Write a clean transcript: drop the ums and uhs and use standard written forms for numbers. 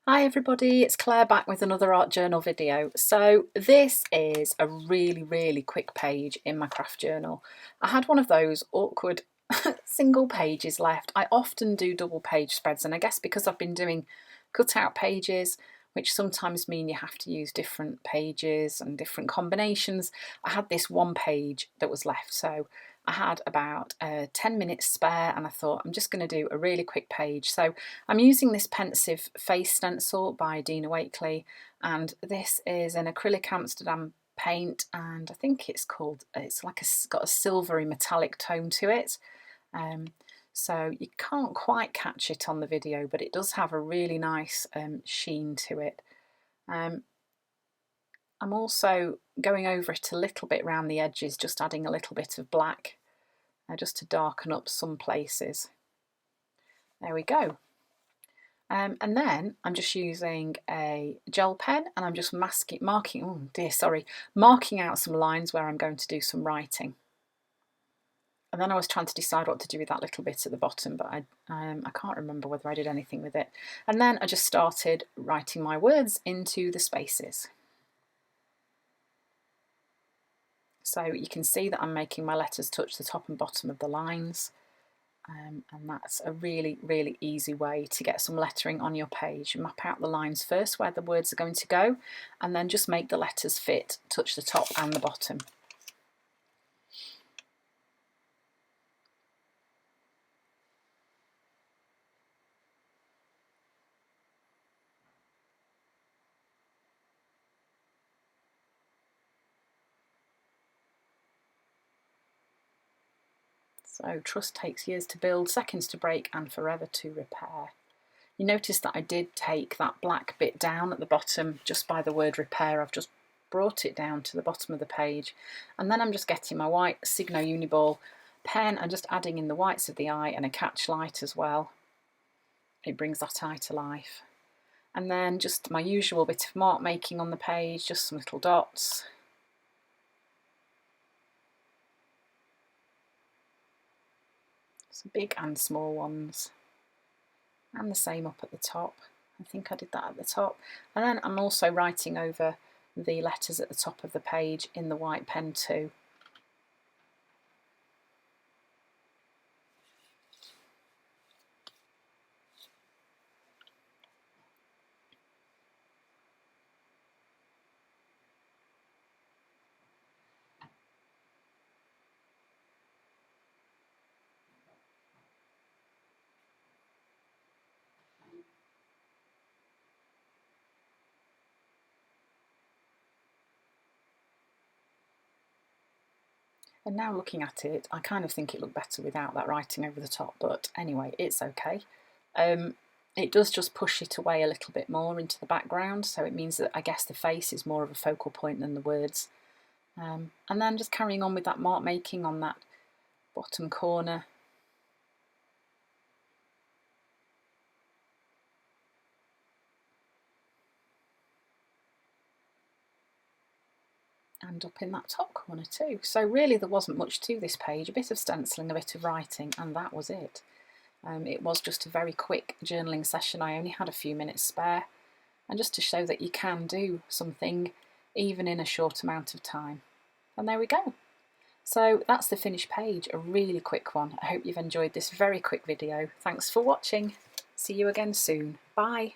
Hi everybody, it's Claire back with another art journal video. So this is a really quick page in my craft journal. I had one of those awkward single pages left. I often do double page spreads, and I guess because I've been doing cut out pages, which sometimes mean you have to use different pages and different combinations, I had this one page that was left. So I had about 10 minutes spare and I thought I'm just going to do a really quick page. So I'm using this pensive face stencil by Dina Wakley, and this is an acrylic Amsterdam paint, and I think it's got a silvery metallic tone to it. So you can't quite catch it on the video, but it does have a really nice sheen to it. I'm also going over it a little bit around the edges, just adding a little bit of black just to darken up some places. There we go. And then I'm just using a gel pen and I'm just marking out some lines where I'm going to do some writing. And then I was trying to decide what to do with that little bit at the bottom, but I can't remember whether I did anything with it. And then I just started writing my words into the spaces. So you can see that I'm making my letters touch the top and bottom of the lines. And that's a really easy way to get some lettering on your page. You map out the lines first where the words are going to go, and then just make the letters fit, touch the top and the bottom. So trust takes years to build, seconds to break and forever to repair. You notice that I did take that black bit down at the bottom just by the word repair. I've just brought it down to the bottom of the page, and then I'm just getting my white Signo Uniball pen and just adding in the whites of the eye and a catch light as well. It brings that eye to life. And then just my usual bit of mark making on the page, just some little dots. Some big and small ones. And the same up at the top. I think I did that at the top. And then I'm also writing over the letters at the top of the page in the white pen too. And now looking at it, I kind of think it looked better without that writing over the top, but anyway, it's okay. It does just push it away a little bit more into the background, so it means that I guess the face is more of a focal point than the words. And then just carrying on with that mark making on that bottom corner. And up in that top corner too. So really there wasn't much to this page, a bit of stenciling, a bit of writing, and that was it. It was just a very quick journaling session. I only had a few minutes spare, and just to show that you can do something even in a short amount of time. And there we go. So that's the finished page, a really quick one. I hope you've enjoyed this very quick video. Thanks for watching. See you again soon. Bye.